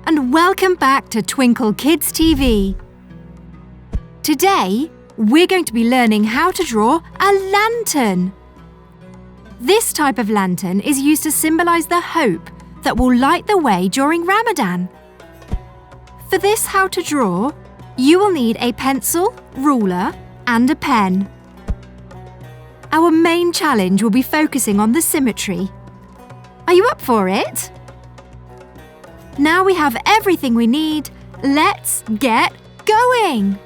and welcome back to Twinkl Kids TV. Today, we're going to be learning how to draw a lantern. This type of lantern is used to symbolize the hope that will light the way during Ramadan. For this how to draw, you will need a pencil, ruler, and a pen. Our main challenge will be focusing on the symmetry. Are you up for it? Now we have everything we need, let's get going!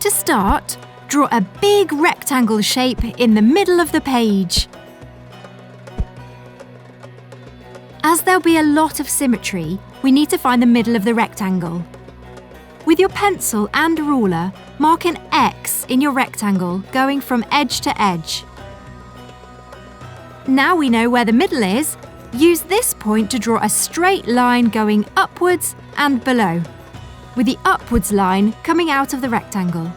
To start, draw a big rectangle shape in the middle of the page. As there'll be a lot of symmetry, we need to find the middle of the rectangle. With your pencil and ruler, mark an X in your rectangle going from edge to edge. Now we know where the middle is, use this point to draw a straight line going upwards and below, with the upwards line coming out of the rectangle.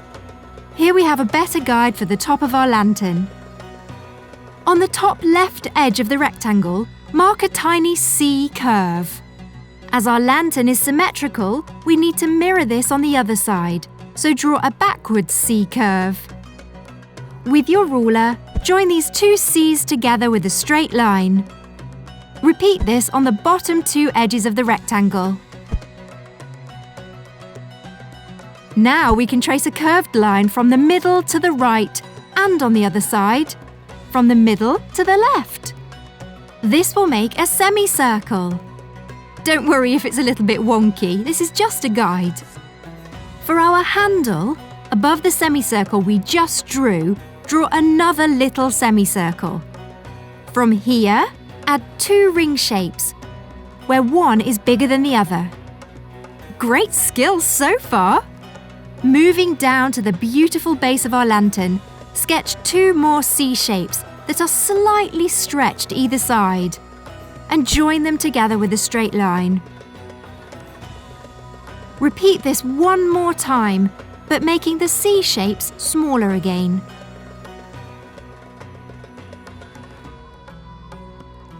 Here we have a better guide for the top of our lantern. On the top left edge of the rectangle, mark a tiny C curve. As our lantern is symmetrical, we need to mirror this on the other side, so draw a backwards C curve. With your ruler, join these two C's together with a straight line. Repeat this on the bottom two edges of the rectangle. Now we can trace a curved line from the middle to the right and on the other side, from the middle to the left. This will make a semicircle. Don't worry if it's a little bit wonky, this is just a guide. For our handle, above the semicircle we just drew, draw another little semicircle. From here, add two ring shapes, where one is bigger than the other. Great skills so far! Moving down to the beautiful base of our lantern, sketch two more C shapes that are slightly stretched either side, and join them together with a straight line. Repeat this one more time, but making the C shapes smaller again.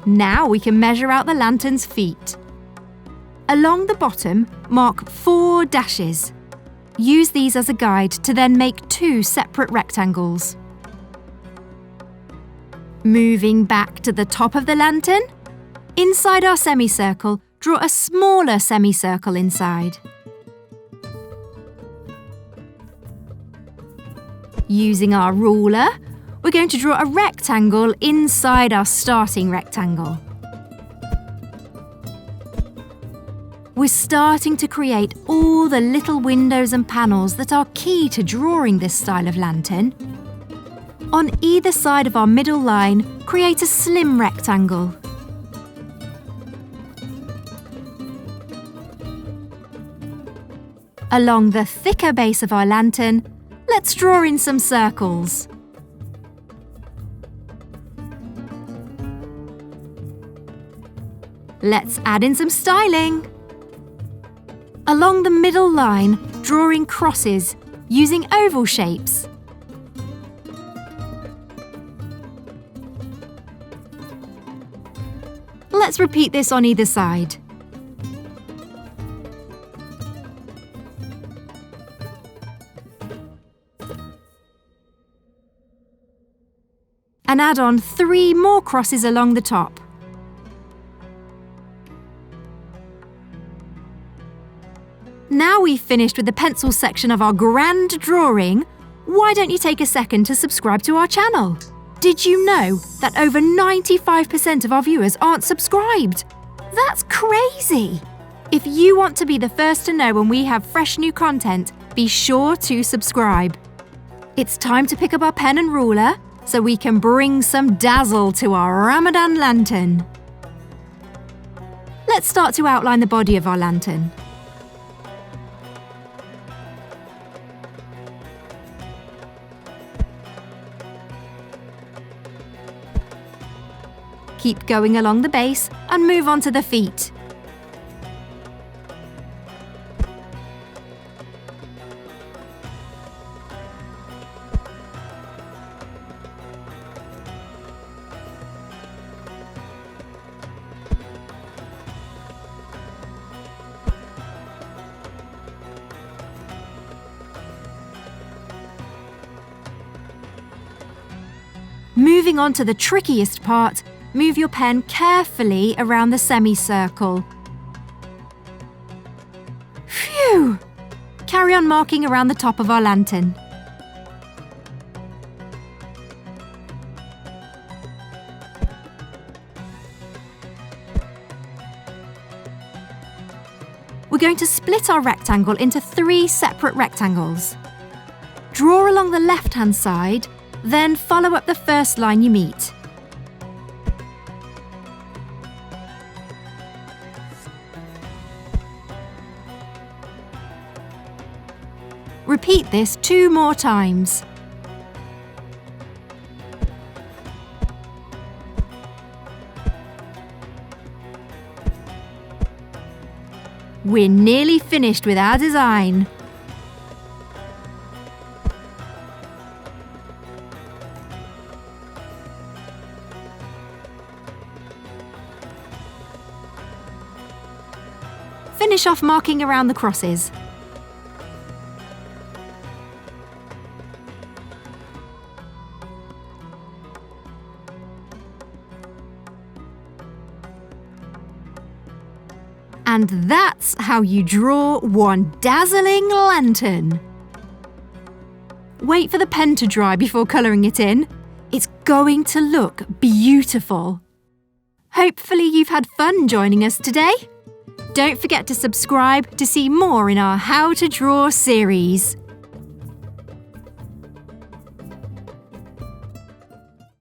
Now we can measure out the lantern's feet. Along the bottom, mark 4 dashes. Use these as a guide to then make 2 separate rectangles. Moving back to the top of the lantern, inside our semicircle, draw a smaller semicircle inside. Using our ruler, we're going to draw a rectangle inside our starting rectangle. We're starting to create all the little windows and panels that are key to drawing this style of lantern. On either side of our middle line, create a slim rectangle. Along the thicker base of our lantern, let's draw in some circles. Let's add in some styling. Along the middle line, draw in crosses using oval shapes. Let's repeat this on either side. And add on 3 more crosses along the top. Now we've finished with the pencil section of our grand drawing, why don't you take a second to subscribe to our channel? Did you know that over 95% of our viewers aren't subscribed? That's crazy! If you want to be the first to know when we have fresh new content, be sure to subscribe. It's time to pick up our pen and ruler so we can bring some dazzle to our Ramadan lantern. Let's start to outline the body of our lantern. Keep going along the base and move on to the feet. Moving on to the trickiest part, move your pen carefully around the semicircle. Phew! Carry on marking around the top of our lantern. We're going to split our rectangle into 3 separate rectangles. Draw along the left-hand side, then follow up the first line you meet. Repeat this 2 more times. We're nearly finished with our design. Finish off marking around the crosses. And that's how you draw one dazzling lantern. Wait for the pen to dry before colouring it in. It's going to look beautiful. Hopefully you've had fun joining us today. Don't forget to subscribe to see more in our How to Draw series.